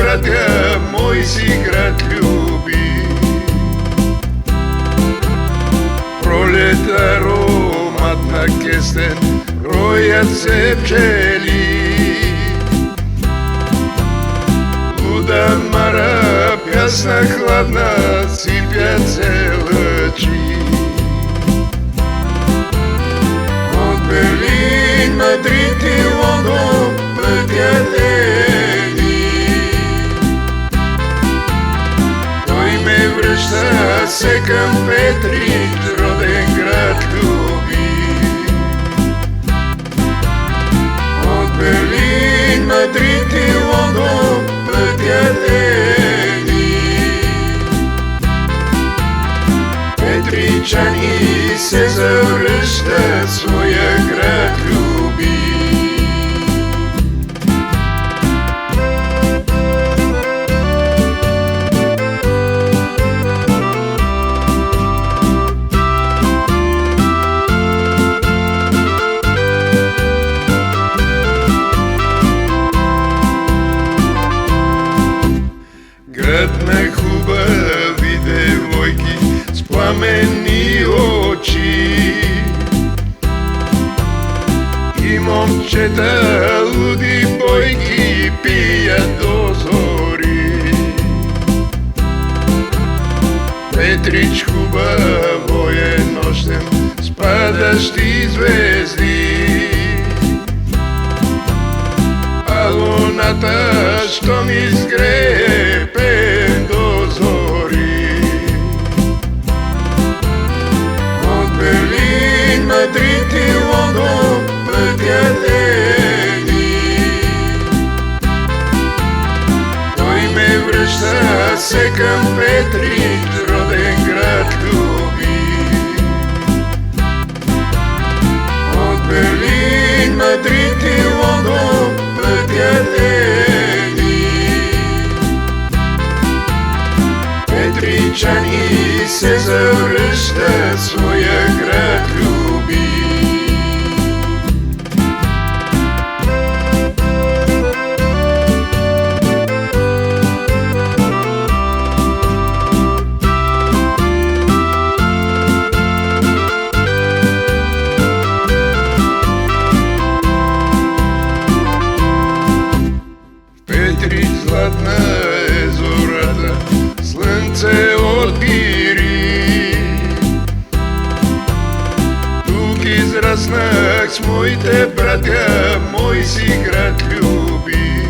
братя, мой си град люби. Пролет аромат на кестен, роят се пчели. Луда мара, пясна хладна, сипят се лъчи. От Берлин, Мадрид и Лондон пътят връща се към Петрич, роден град люби. От Берлин, Мадрид и Лондон пътят Петричани се завръща, своя град люби. Град на хубави девойки с пламенни очи и момчета луди бойки пият до зори. Петрич хубаво е нощем с падащи звезди, а луната щом изгрее пее до зори. От Берлин, Мадрид и Лондон пътят той ме връща се към Петрич, роден град люби. От Берлин, Мадрид и Лондон пътят Петричани се завръща, своя град люби. Петрич златна е зората, слънце от бири. Тук израснах с моите братя, мой си град люби.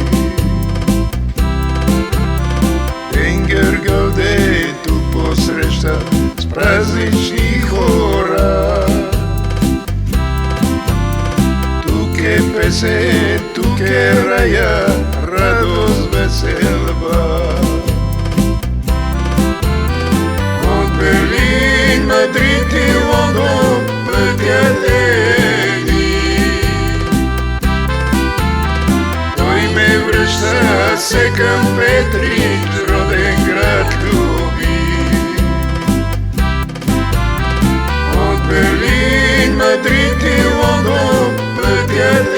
Тенгъргъл дето посреща с празнични хора. Тук е песен, тук е рая, радост, веселба. От Берлин, Мадрид и Лондон пътят той ме връща се към Петрич, роден град люби. От Берлин, Мадрид и Лондон пътят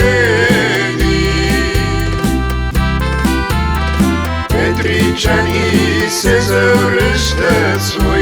Петричани се завръща, своя